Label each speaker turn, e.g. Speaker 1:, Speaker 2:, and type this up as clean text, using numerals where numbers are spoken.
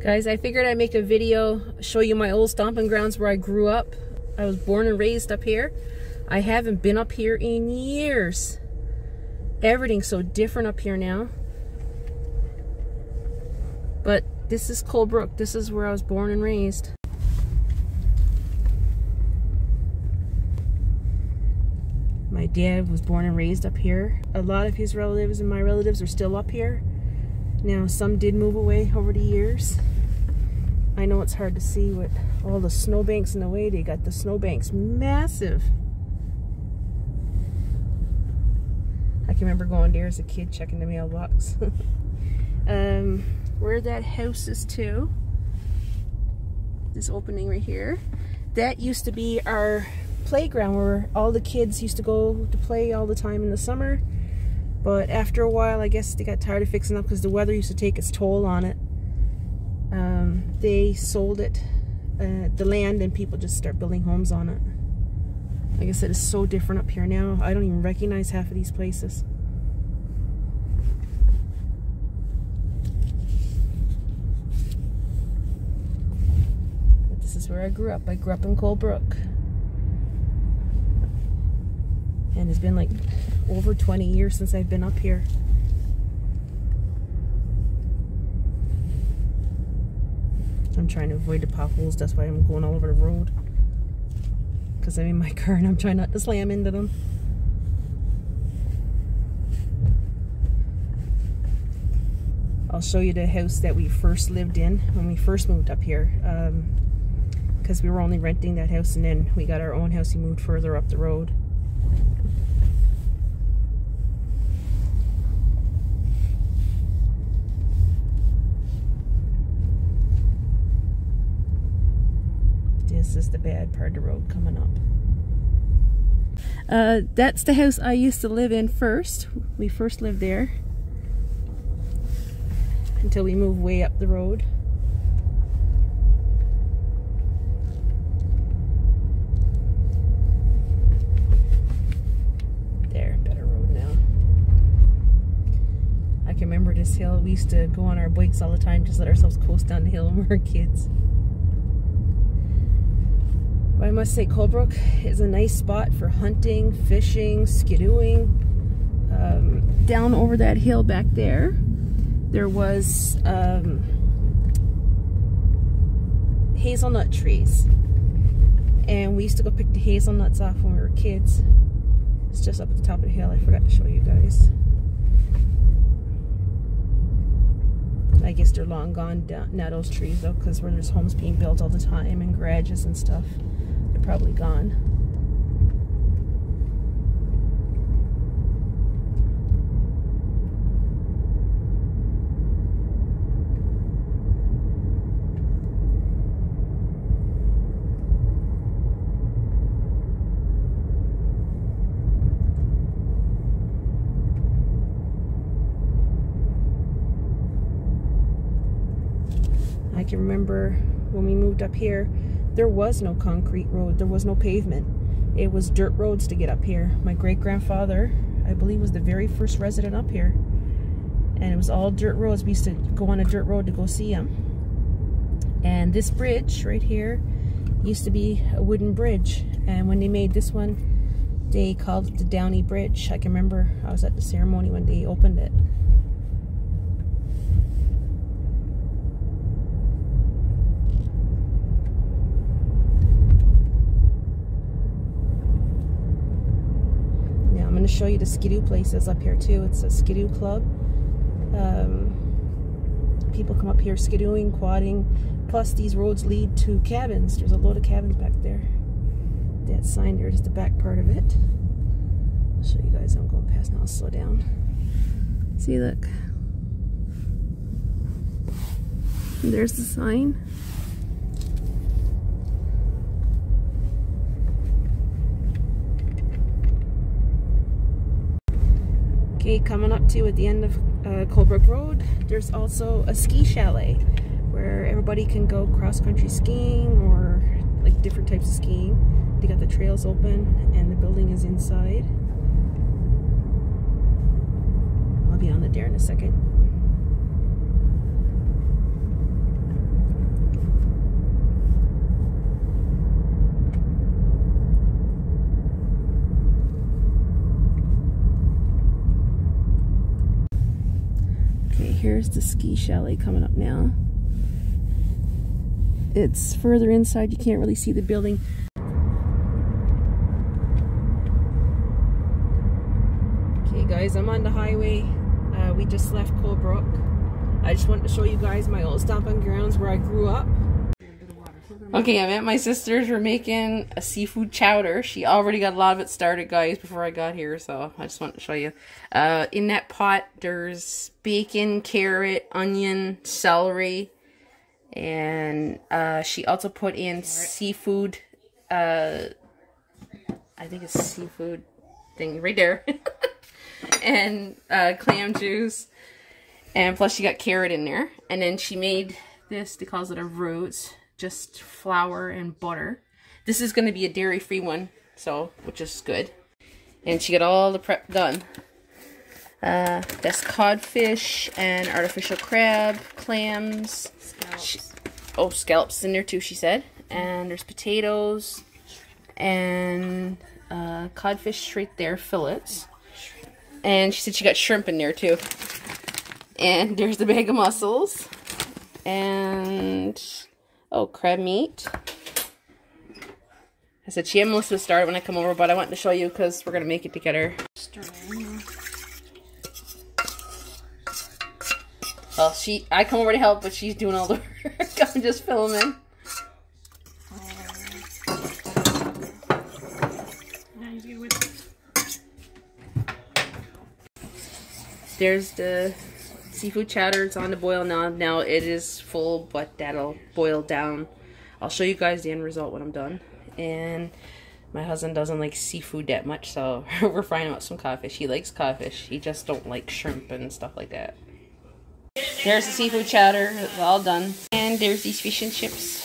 Speaker 1: Guys, I figured I'd make a video, show you my old stomping grounds where I grew up. I was born and raised up here. I haven't been up here in years. Everything's so different up here now. But this is Colebrook. This is where I was born and raised. My dad was born and raised up here. A lot of his relatives and my relatives are still up here. Now, some did move away over the years. I know it's hard to see with all the snowbanks in the way. They got the snowbanks massive. I can remember going there as a kid, checking the mailbox. Where that house is too, this opening right here, that used to be our playground where all the kids used to go to play all the time in the summer. But after a while, I guess they got tired of fixing up because the weather used to take its toll on it. They sold it, the land, and people just start building homes on it. Like I said, it's so different up here now. I don't even recognize half of these places. But this is where I grew up. I grew up in Colebrook. And it's been like over 20 years since I've been up here. I'm trying to avoid the potholes. That's why I'm going all over the road. Because I'm in my car and I'm trying not to slam into them. I'll show you the house that we first lived in when we first moved up here. Because we were only renting that house, and then we got our own house. We moved further up the road. This is the bad part of the road coming up. That's the house I used to live in first. We first lived there until we moved way up the road. There, better road now. I can remember this hill. We used to go on our bikes all the time, just let ourselves coast down the hill when we were kids. But I must say, Colebrook is a nice spot for hunting, fishing, skidooing. Down over that hill back there, there was hazelnut trees. And we used to go pick the hazelnuts off when we were kids. It's just up at the top of the hill. I forgot to show you guys. I guess they're long gone down now, those trees, though, because where there's homes being built all the time and garages and stuff. Probably gone. I can remember when we moved up here, there was no concrete road. There was no pavement. It was dirt roads to get up here. My great-grandfather, I believe, was the very first resident up here. And it was all dirt roads. We used to go on a dirt road to go see him. And this bridge right here used to be a wooden bridge. And when they made this one, they called it the Downey Bridge. I can remember I was at the ceremony when they opened it. I'm going to show you the skidoo places up here too. It's a skidoo club. People come up here skidooing, quadding. Plus these roads lead to cabins. There's a load of cabins back there. That sign there is the back part of it. I'll show you guys. I'm going past now. I'll slow down. See, look. And there's the sign. Okay, coming up to at the end of Colebrook Road, there's also a ski chalet where everybody can go cross-country skiing or like different types of skiing. They got the trails open and the building is inside. I'll be on the there in a second. here's the ski chalet coming up now. It's further inside, you can't really see the building. Okay guys, I'm on the highway. We just left Colebrook. I just wanted to show you guys my old stomping grounds where I grew up. Okay, I'm at my sister's. We're making a seafood chowder. She already got a lot of it started, guys, before I got here, so I just wanted to show you. In that pot, there's bacon, carrot, onion, celery, and she also put in seafood. I think it's seafood thing right there. And clam juice. And plus she got carrot in there. And then she made this, they calls it a roots. Just flour and butter. This is going to be a dairy-free one, so which is good. And she got all the prep done. That's codfish and artificial crab, clams. Scallops. Scallops in there too, she said. And there's potatoes and codfish right there, fillets. And she said she got shrimp in there too. And there's the bag of mussels. And crab meat. I said she had most of it started when I come over, but I wanted to show you because we're going to make it together. Well, I come over to help, but she's doing all the work. I'm just filming. There's the seafood chowder. It's on the boil now. Now it is full, but that'll boil down. I'll show you guys the end result when I'm done. And my husband doesn't like seafood that much, so we're frying out some codfish. He likes codfish. He just don't like shrimp and stuff like that. There's the seafood chowder. It's all done. And there's these fish and chips.